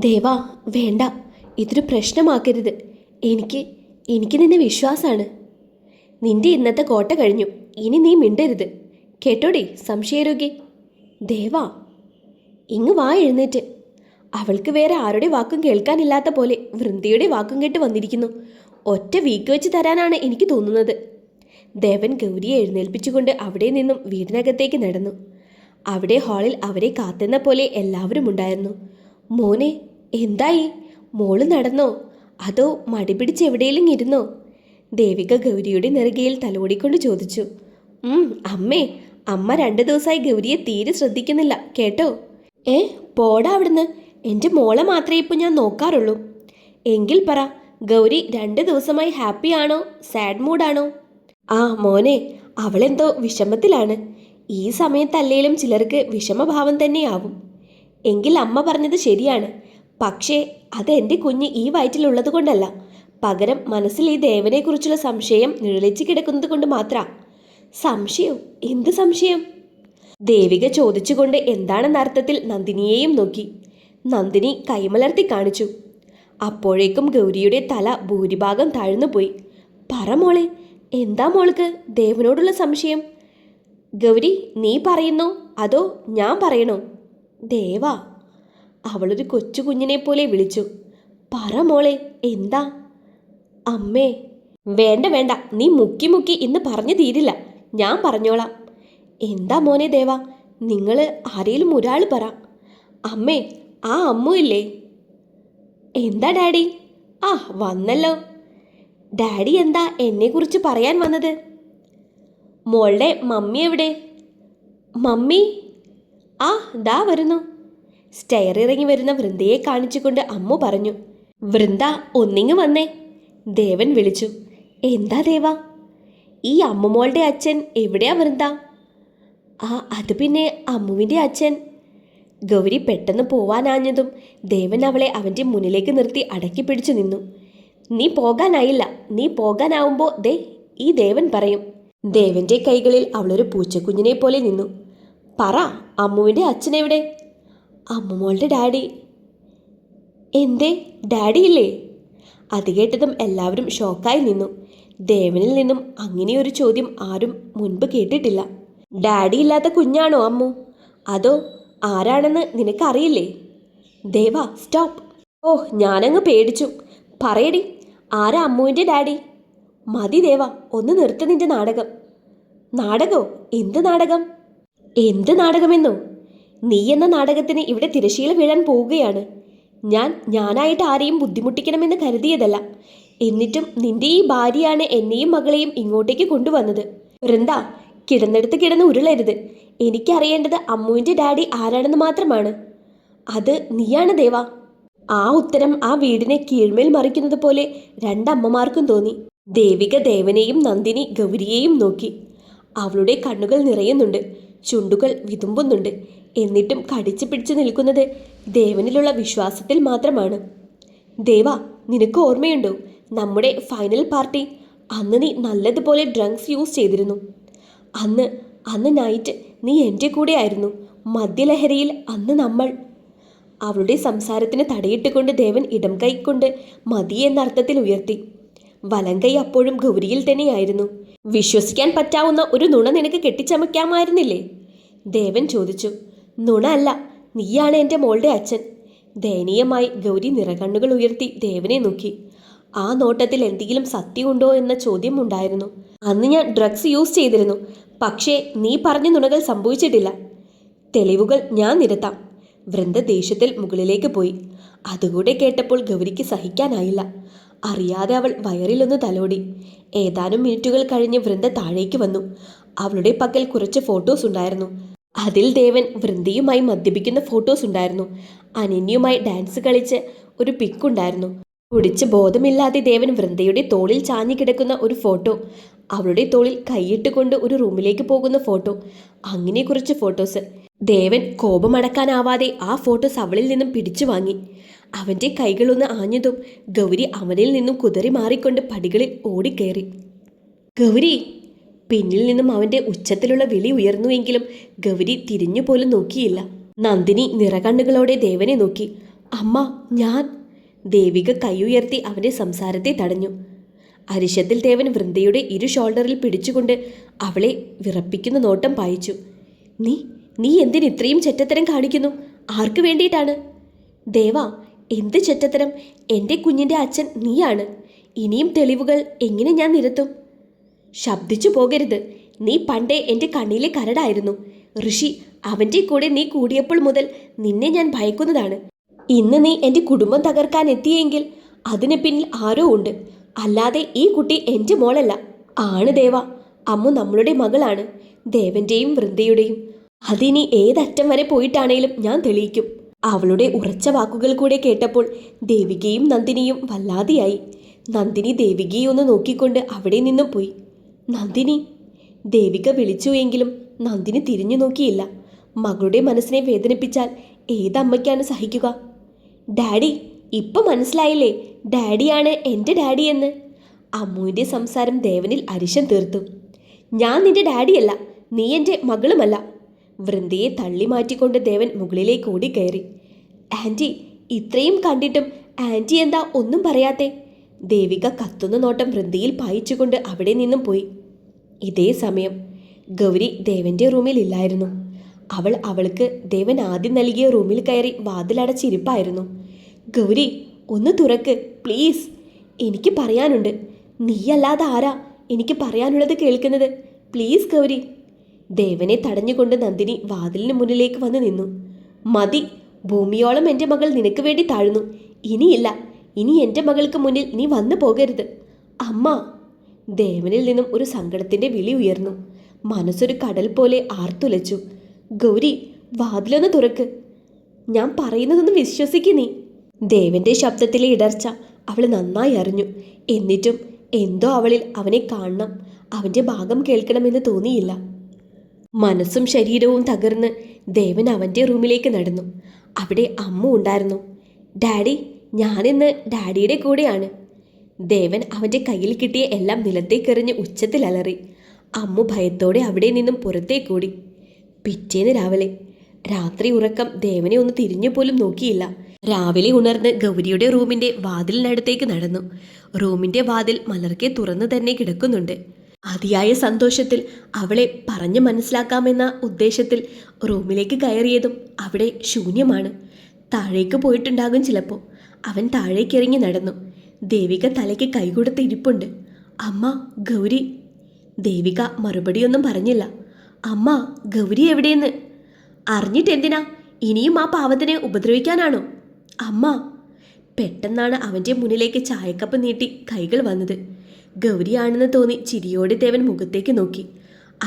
ദേവാ, വേണ്ട, ഇതൊരു പ്രശ്നമാക്കരുത്. എനിക്ക് എനിക്ക് നിന്നെ വിശ്വാസമാണ്. നിന്റെ ഇന്നത്തെ കോട്ട കഴിഞ്ഞു. ഇനി നീ മിണ്ടരുത്, കേട്ടോടി സംശയരോഗി. ദേവാ, ഇങ്ങ് വാ, എഴുന്നേറ്റ്. അവൾക്ക് വേറെ ആരുടെ വാക്കും കേൾക്കാനില്ലാത്ത പോലെ വൃന്ദയുടെ വാക്കും കേട്ട് വന്നിരിക്കുന്നു. ഒറ്റ വീക്ക് വെച്ച് തരാനാണ് എനിക്ക് തോന്നുന്നത്. ദേവൻ ഗൗരിയെ എഴുന്നേൽപ്പിച്ചുകൊണ്ട് അവിടെ നിന്നും വീടിനകത്തേക്ക് നടന്നു. അവിടെ ഹാളിൽ അവരെ കാത്തുന്ന പോലെ എല്ലാവരും ഉണ്ടായിരുന്നു. മോനെ, എന്തായി? മോള് നടന്നോ അതോ മടി പിടിച്ച് എവിടെയെങ്കിലും ഇരുന്നോ? ദേവിക ഗൗരിയുടെ നെറുകയിൽ തലോടിക്കൊണ്ട് ചോദിച്ചു. അമ്മേ, അമ്മ 2 ദിവസമായി ഗൗരിയെ തീരെ ശ്രദ്ധിക്കുന്നില്ല കേട്ടോ. പോടാ അവിടുന്ന്. എൻ്റെ മോളെ മാത്രമേ ഇപ്പം ഞാൻ നോക്കാറുള്ളൂ. എങ്കിൽ പറ, ഗൗരി 2 ദിവസമായി ഹാപ്പി ആണോ സാഡ് മൂഡാണോ? മോനെ, അവളെന്തോ വിഷമത്തിലാണ്. ഈ സമയത്തല്ലേലും ചിലർക്ക് വിഷമഭാവം തന്നെയാവും. എങ്കിൽ അമ്മ പറഞ്ഞത് ശരിയാണ്. പക്ഷേ അത് എൻ്റെ കുഞ്ഞ് ഈ വയറ്റിലുള്ളത് കൊണ്ടല്ല, പകരം മനസ്സിൽ ഈ ദേവനെക്കുറിച്ചുള്ള സംശയം നിഴലിച്ച് കിടക്കുന്നത് കൊണ്ട് മാത്രാ. സംശയം? എന്ത് സംശയം? ദേവിക ചോദിച്ചുകൊണ്ട് എന്താണെന്ന അർത്ഥത്തിൽ നന്ദിനിയെയും നോക്കി. നന്ദിനി കൈമലർത്തി കാണിച്ചു. അപ്പോഴേക്കും ഗൗരിയുടെ തല ഭൂരിഭാഗം താഴ്ന്നുപോയി. പറ മോളെ, എന്താ മോൾക്ക് ദേവനോടുള്ള സംശയം? ഗൗരി, നീ പറയുന്നോ അതോ ഞാൻ പറയണോ? ദേവാ, അവളൊരു കൊച്ചു കുഞ്ഞിനെ പോലെ വിളിച്ചു. പറ മോളെ, എന്താ? അമ്മേ. വേണ്ട വേണ്ട, നീ മുക്കി മുക്കി ഇന്ന് പറഞ്ഞു തീരില്ല. ഞാൻ പറഞ്ഞോളാം. എന്താ മോനെ ദേവാ, നിങ്ങൾ ആരേലും ഒരാൾ പറ. അമ്മേ, ആ അമ്മു ഇല്ലേ? എന്താ ഡാഡി? വന്നല്ലോ. ഡാഡി എന്താ എന്നെക്കുറിച്ച് പറയാൻ വന്നത്? മോളുടെ മമ്മി എവിടെ? മമ്മി? ദാ വരുന്നു. സ്റ്റെയർ ഇറങ്ങി വരുന്ന വൃന്ദയെ കാണിച്ചുകൊണ്ട് അമ്മു പറഞ്ഞു. വൃന്ദ, ഒന്നിങ്ങ് വന്നേ. ദേവൻ വിളിച്ചു. എന്താ ദേവാ? ഈ അമ്മുമോളുടെ അച്ഛൻ എവിടെയാ വൃന്ദ? അത് പിന്നെ അമ്മുവിൻ്റെ അച്ഛൻ. ഗൗരി പെട്ടെന്ന് പോവാനാഞ്ഞതും ദേവൻ അവളെ അവൻ്റെ മുന്നിലേക്ക് നിർത്തി അടക്കി പിടിച്ചു നിന്നു. നീ പോകാനായില്ല. നീ പോകാനാവുമ്പോൾ ഈ ദേവൻ പറയും. ദേവൻ്റെ കൈകളിൽ അവളൊരു പൂച്ചക്കുഞ്ഞിനെ പോലെ നിന്നു. പറ, അമ്മുവിൻ്റെ അച്ഛനെവിടെ? അമ്മുമോളുടെ ഡാഡി. എന്തേ, ഡാഡി ഇല്ലേ? അത് കേട്ടതും എല്ലാവരും ഷോക്കായി നിന്നു. ദേവനിൽ നിന്നും അങ്ങനെയൊരു ചോദ്യം ആരും മുൻപ് കേട്ടിട്ടില്ല. ഡാഡി ഇല്ലാത്ത കുഞ്ഞാണോ അമ്മു? അതോ ആരാണെന്ന് നിനക്കറിയില്ലേ? ദേവാ, സ്റ്റോപ്പ്. ഞാനങ്ങ് പേടിച്ചു. പറയടി, ആരാ അമ്മുവിൻ്റെ ഡാഡി? മതി ദേവാ, ഒന്ന് നിർത്ത് നിന്റെ നാടകം. നാടകോ? എന്ത് നാടകം? എന്ത് നാടകമെന്നോ? നീ എന്ന നാടകത്തിന് ഇവിടെ തിരശീല വീഴാൻ പോവുകയാണ്. ഞാനായിട്ട് ആരെയും ബുദ്ധിമുട്ടിക്കണമെന്ന് കരുതിയതല്ല. എന്നിട്ടും നിന്റെ ഈ ഭാര്യയാണ് എന്നെയും മകളെയും ഇങ്ങോട്ടേക്ക് കൊണ്ടുവന്നത്. വൃന്ദ, കിടന്നെടുത്ത് കിടന്ന് ഉരുളരുത്. എനിക്കറിയേണ്ടത് അമ്മുവിൻ്റെ ഡാഡി ആരാണെന്ന് മാത്രമാണ്. അത് നീയാണ് ദേവാ. ആ ഉത്തരം ആ വീടിനെ കീഴ്മേൽ മറിക്കുന്നത് പോലെ 2 അമ്മമാർക്കും തോന്നി. ദേവിക ദേവനെയും നന്ദിനി ഗൗരിയെയും നോക്കി. അവളുടെ കണ്ണുകൾ നിറയുന്നുണ്ട്, ചുണ്ടുകൾ വിതുമ്പുന്നുണ്ട്. എന്നിട്ടും കടിച്ചു പിടിച്ചു നിൽക്കുന്നത് ദേവനിലുള്ള വിശ്വാസത്തിൽ മാത്രമാണ്. ദേവാ, നിനക്ക് ഓർമ്മയുണ്ടോ നമ്മുടെ ഫൈനൽ പാർട്ടി? അന്ന് നീ നല്ലതുപോലെ ഡ്രങ്ക്സ് യൂസ് ചെയ്തിരുന്നു. അന്ന് നൈറ്റ് നീ എൻ്റെ കൂടെ ആയിരുന്നു. മദ്യലഹരിയിൽ അന്ന് നമ്മൾ. അവളുടെ സംസാരത്തിന് തടയിട്ടുകൊണ്ട് ദേവൻ ഇടം കൈ കൊണ്ട് മതി എന്ന അർത്ഥത്തിൽ ഉയർത്തി. വലങ്കൈ അപ്പോഴും ഗൗരിയിൽ തന്നെയായിരുന്നു. വിശ്വസിക്കാൻ പറ്റാവുന്ന ഒരു നുണ നിനക്ക് കെട്ടിച്ചമയ്ക്കാമായിരുന്നില്ലേ? ദേവൻ ചോദിച്ചു. നുണ അല്ല, നീയാണ് എൻ്റെ മോളുടെ അച്ഛൻ. ദയനീയമായി ഗൗരി നിറകണ്ണുകൾ ഉയർത്തി ദേവനെ നോക്കി. ആ നോട്ടത്തിൽ എന്തെങ്കിലും സത്യമുണ്ടോ എന്ന ചോദ്യം ഉണ്ടായിരുന്നു. അന്ന് ഞാൻ ഡ്രഗ്സ് യൂസ് ചെയ്തിരുന്നു. പക്ഷേ നീ പറഞ്ഞ നുണകൾ സംഭവിച്ചിട്ടില്ല. തെളിവുകൾ ഞാൻ നിരത്താം. വൃന്ദ ദേഷ്യത്തിൽ മുകളിലേക്ക് പോയി. അതുകൂടെ കേട്ടപ്പോൾ ഗൗരിക്ക് സഹിക്കാനായില്ല. അറിയാതെ അവൾ വയറിലൊന്ന് തലോടി. ഏതാനും മിനിറ്റുകൾ കഴിഞ്ഞ് വൃന്ദ താഴേക്ക് വന്നു. അവളുടെ പക്കൽ കുറച്ച് ഫോട്ടോസ് ഉണ്ടായിരുന്നു. അതിൽ ദേവൻ വൃന്ദയുമായി മദ്യപിക്കുന്ന ഫോട്ടോസ് ഉണ്ടായിരുന്നു. അനന്യയുമായി ഡാൻസ് കളിച്ച് ഒരു പിക്കുണ്ടായിരുന്നു. കുടിച്ച് ബോധമില്ലാതെ ദേവൻ വൃന്ദയുടെ തോളിൽ ചാഞ്ഞു കിടക്കുന്ന ഒരു ഫോട്ടോ, അവളുടെ തോളിൽ കൈയിട്ടുകൊണ്ട് ഒരു റൂമിലേക്ക് പോകുന്ന ഫോട്ടോ, അങ്ങനെ കുറച്ച് ഫോട്ടോസ്. ദേവൻ കോപമടക്കാനാവാതെ ആ ഫോട്ടോസ് അവളിൽ നിന്നും പിടിച്ചു വാങ്ങി. അവൻ്റെ കൈകളൊന്ന് ആഞ്ഞതും ഗൗരി അവനിൽ നിന്നും കുതറി മാറിക്കൊണ്ട് പടികളിൽ ഓടിക്കയറി. ഗൗരി! പിന്നിൽ നിന്നും അവൻ്റെ ഉച്ചത്തിലുള്ള വിളി ഉയർന്നുവെങ്കിലും ഗൗരി തിരിഞ്ഞുപോലും നോക്കിയില്ല. നന്ദിനി നിറകണ്ണുകളോടെ ദേവനെ നോക്കി. അമ്മ, ഞാൻ. ദേവിക കൈയുയർത്തി അവന്റെ സംസാരത്തെ തടഞ്ഞു. അരിശത്തിൽ ദേവൻ വൃന്ദയുടെ ഇരു ഷോൾഡറിൽ പിടിച്ചുകൊണ്ട് അവളെ വിറപ്പിക്കുന്ന നോട്ടം പായിച്ചു. നീ നീ എന്തിന് ഇത്രയും ചെറ്റത്തരം കാണിക്കുന്നു? ആർക്കു വേണ്ടിയിട്ടാണ്? ദേവാ, എന്ത് ചെറ്റത്തരം? എൻ്റെ കുഞ്ഞിൻ്റെ അച്ഛൻ നീയാണ്. ഇനിയും തെളിവുകൾ എങ്ങനെ ഞാൻ നിരത്തും? ശബ്ദിച്ചു പോകരുത്. നീ പണ്ടേ എൻ്റെ കണ്ണിലെ കരടായിരുന്നു. ഋഷി, അവൻ്റെ കൂടെ നീ കൂടിയപ്പോൾ മുതൽ നിന്നെ ഞാൻ ഭയക്കുന്നതാണ്. ഇന്ന് നീ എൻ്റെ കുടുംബം തകർക്കാൻ എത്തിയെങ്കിൽ അതിന് പിന്നിൽ ആരോ ഉണ്ട്. അല്ലാതെ ഈ കുട്ടി എൻ്റെ മോളല്ല. ആണ് ദേവ, അമ്മു നമ്മളുടെ മകളാണ്, ദേവന്റെയും വൃന്ദയുടെയും. അതിനി ഏതറ്റം വരെ പോയിട്ടാണേലും ഞാൻ തെളിയിക്കും. അവളുടെ ഉറച്ച വാക്കുകൾ കൂടെ കേട്ടപ്പോൾ ദേവികയും നന്ദിനിയും വല്ലാതെയായി. നന്ദിനി ദേവികയെ ഒന്ന് നോക്കിക്കൊണ്ട് അവിടെ നിന്നും പോയി. നന്ദിനി! ദേവിക വിളിച്ചു എങ്കിലും നന്ദിനി തിരിഞ്ഞു നോക്കിയില്ല. മകളുടെ മനസ്സിനെ വേദനിപ്പിച്ചാൽ ഏതമ്മയ്ക്കാണ് സഹിക്കുക? ഡാഡി, ഇപ്പം മനസ്സിലായില്ലേ ഡാഡിയാണ് എൻ്റെ ഡാഡി എന്ന്? അമ്മുവിൻ്റെ സംസാരം ദേവനിൽ അരിശം തീർത്തു. ഞാൻ നിന്റെ ഡാഡിയല്ല, നീ എൻ്റെ മകളുമല്ല. വൃന്ദയെ തള്ളി മാറ്റിക്കൊണ്ട് ദേവൻ മുകളിലേക്ക് ഓടിക്കയറി. ആൻറ്റി, ഇത്രയും കണ്ടിട്ടും ആൻറ്റി എന്താ ഒന്നും പറയാത്തെ? ദേവിക കത്തുന്ന നോട്ടം വൃന്ദയിൽ പായിച്ചുകൊണ്ട് അവിടെ നിന്നും പോയി. ഇതേ സമയം ഗൗരി ദേവന്റെ റൂമിൽ ഇല്ലായിരുന്നു. അവൾക്ക് ദേവൻ ആദ്യം നൽകിയ റൂമിൽ കയറി വാതിലടച്ചിരിപ്പായിരുന്നു. ഗൗരി, ഒന്ന് തുറക്ക് പ്ലീസ്, എനിക്ക് പറയാനുണ്ട്. നീയല്ലാതെ ആരാ എനിക്ക് പറയാനുള്ളത് കേൾക്കുന്നത്? പ്ലീസ് ഗൗരി. ദേവനെ തടഞ്ഞുകൊണ്ട് നന്ദിനി വാതിലിന് മുന്നിലേക്ക് വന്ന് നിന്നു. മതി, ഭൂമിയോളം എൻ്റെ മകൾ നിനക്ക് വേണ്ടി താഴ്ന്നു. ഇനിയില്ല, ഇനി എൻ്റെ മകൾക്ക് മുന്നിൽ നീ വന്നു പോകരുത്. അമ്മ! ദേവനിൽ നിന്നും ഒരു സങ്കടത്തിൻ്റെ വിളി ഉയർന്നു. മനസ്സൊരു കടൽ പോലെ ആർത്തുലച്ചു. ഗൗരി, വാതിലൊന്ന് തുറക്ക്. ഞാൻ പറയുന്നതൊന്ന് വിശ്വസിക്കു നീ. ദേവന്റെ ശബ്ദത്തിലെ ഇടർച്ച അവൾ നന്നായി അറിഞ്ഞു. എന്നിട്ടും എന്തോ അവളിൽ അവനെ കാണണം, അവൻ്റെ ഭാഗം കേൾക്കണമെന്ന് തോന്നിയില്ല. മനസ്സും ശരീരവും തകർന്ന് ദേവൻ അവൻ്റെ റൂമിലേക്ക് നടന്നു. അവിടെ അമ്മു ഉണ്ടായിരുന്നു. ഡാഡി, ഞാനിന്ന് ഡാഡിയുടെ കൂടെയാണ്. ദേവൻ അവൻ്റെ കയ്യിൽ കിട്ടിയ എല്ലാം നിലത്തേക്കെറിഞ്ഞ് ഉച്ചത്തിൽ അലറി. അമ്മു ഭയത്തോടെ അവിടെ നിന്നും പുറത്തേക്കൂടി. പിറ്റേന്ന് രാവിലെ രാത്രി ഉറക്കം ദേവനെ ഒന്ന് തിരിഞ്ഞു പോലും നോക്കിയില്ല. രാവിലെ ഉണർന്ന് ഗൗരിയുടെ റൂമിൻ്റെ വാതിലിനടുത്തേക്ക് നടന്നു. റൂമിൻ്റെ വാതിൽ മലർക്കെ തുറന്നു തന്നെ കിടക്കുന്നുണ്ട്. അതിയായ സന്തോഷത്തിൽ അവളെ പറഞ്ഞു മനസ്സിലാക്കാമെന്ന ഉദ്ദേശത്തിൽ റൂമിലേക്ക് കയറിയതും അവിടെ ശൂന്യമാണ്. താഴേക്ക് പോയിട്ടുണ്ടാകും ചിലപ്പോൾ. അവൻ താഴേക്കിറങ്ങി നടന്നു. ദേവിക തലയ്ക്ക് കൈകൊടുത്ത് ഇരിപ്പുണ്ട്. അമ്മ, ഗൗരി. ദേവിക മറുപടിയൊന്നും പറഞ്ഞില്ല. അമ്മ, ഗൗരി എവിടെയെന്ന്? അറിഞ്ഞിട്ടെന്തിനാ? ഇനിയും ആ പാവത്തിനെ ഉപദ്രവിക്കാനാണോ? അമ്മ! പെട്ടെന്നാണ് അവൻ്റെ മുന്നിലേക്ക് ചായക്കപ്പ് നീട്ടി കൈകൾ വന്നത്. ഗൗരിയാണെന്ന് തോന്നി ചിരിയോടെ ദേവൻ മുഖത്തേക്ക് നോക്കി.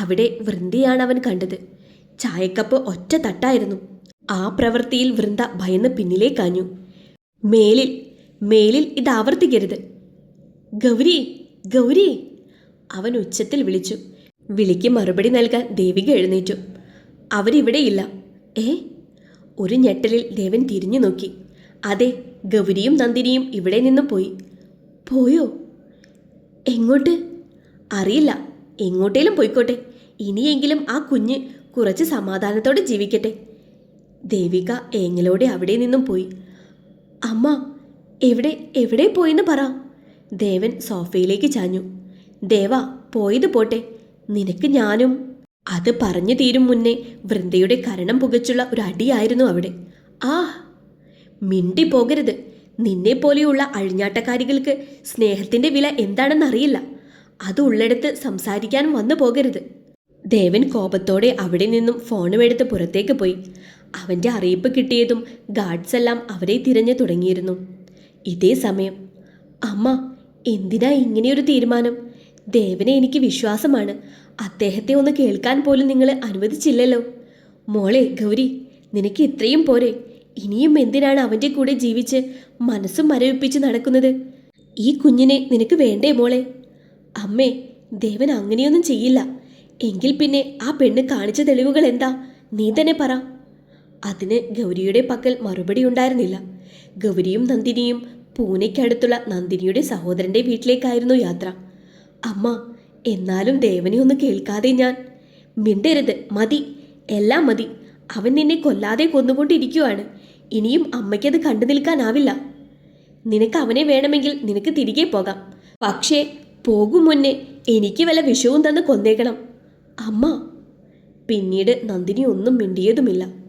അവിടെ വൃന്ദയാണ് അവൻ കണ്ടത്. ചായക്കപ്പ് ഒറ്റ തട്ടായിരുന്നു. ആ പ്രവൃത്തിയിൽ വൃന്ദ ഭയന്ന് പിന്നിലേക്കാഞ്ഞു. മേലിൽ ഇത് ആവർത്തിക്കരുത്. ഗൗരി, ഗൗരി! അവൻ ഉച്ചത്തിൽ വിളിച്ചു. വിളിക്ക് മറുപടി നൽകാൻ ദേവിക എഴുന്നേറ്റു. അവരിവിടെയില്ല. ഒരു ഞെട്ടലിൽ ദേവൻ തിരിഞ്ഞു നോക്കി. അതെ, ഗൗരിയും നന്ദിനിയും ഇവിടെ നിന്നും പോയി. പോയോ? എങ്ങോട്ട്? അറിയില്ല. എങ്ങോട്ടേലും പോയിക്കോട്ടെ. ഇനിയെങ്കിലും ആ കുഞ്ഞ് കുറച്ച് സമാധാനത്തോടെ ജീവിക്കട്ടെ. ദേവിക ഏങ്ങലോടെ അവിടെ നിന്നും പോയി. അമ്മ, എവിടെ പോയെന്ന് പറ. ദേവൻ സോഫയിലേക്ക് ചാഞ്ഞു. ദേവ, പോയത് പോട്ടെ, നിനക്ക് ഞാനും. അത് പറഞ്ഞു തീരും മുന്നേ വൃന്ദയുടെ കരണം പുകച്ചുള്ള ഒരു അടിയായിരുന്നു അവിടെ. ആ! മിണ്ടി പോകരുത്. നിന്നെപ്പോലെയുള്ള അഴിഞ്ഞാട്ടക്കാരികൾക്ക് സ്നേഹത്തിൻ്റെ വില എന്താണെന്നറിയില്ല. അത് ഉള്ളിടത്ത് സംസാരിക്കാൻ വന്നു പോകരുത്. ദേവൻ കോപത്തോടെ അവിടെ നിന്നും ഫോണും എടുത്ത് പുറത്തേക്ക് പോയി. അവൻ്റെ അറിയിപ്പ് കിട്ടിയതും ഗാർഡ്സ് എല്ലാം അവരെ തിരഞ്ഞു തുടങ്ങിയിരുന്നു. ഇതേ സമയം, അമ്മ, എന്തിനാ ഇങ്ങനെയൊരു തീരുമാനം? ദേവനെ എനിക്ക് വിശ്വാസമാണ്. അദ്ദേഹത്തെ ഒന്ന് കേൾക്കാൻ പോലും നിങ്ങൾ അനുവദിച്ചില്ലല്ലോ. മോളെ ഗൗരി, നിനക്ക് ഇത്രയും പോരെ? ഇനിയും എന്തിനാണ് അവൻ്റെ കൂടെ ജീവിച്ച് മനസ്സും മരവിപ്പിച്ച് നടക്കുന്നത്? ഈ കുഞ്ഞിനെ നിനക്ക് വേണ്ടേ മോളെ? അമ്മേ, ദേവൻ അങ്ങനെയൊന്നും ചെയ്യില്ല. എങ്കിൽ പിന്നെ ആ പെണ്ണ് കാണിച്ച തെളിവുകൾ എന്താ? നീ തന്നെ പറ. അതിന് ഗൗരിയുടെ പക്കൽ മറുപടി ഉണ്ടായിരുന്നില്ല. ഗൗരിയും നന്ദിനിയും പൂനെക്കടുത്തുള്ള നന്ദിനിയുടെ സഹോദരൻ്റെ വീട്ടിലേക്കായിരുന്നു യാത്ര. അമ്മ, എന്നാലും ദേവനെ ഒന്ന് കേൾക്കാതെ ഞാൻ. മിണ്ടരുത്, മതി, എല്ലാം മതി. അവൻ നിന്നെ കൊല്ലാതെ കൊന്നുകൊണ്ടിരിക്കുവാണ്. ഇനിയും അമ്മയ്ക്കത് കണ്ടു നിൽക്കാനാവില്ല. നിനക്ക് അവനെ വേണമെങ്കിൽ നിനക്ക് തിരികെ പോകാം. പക്ഷേ പോകും മുന്നേ എനിക്ക് വല്ല വിഷവും തന്ന് കൊന്നേക്കണം അമ്മ. പിന്നീട് നന്ദിനി ഒന്നും മിണ്ടിയതുമില്ല.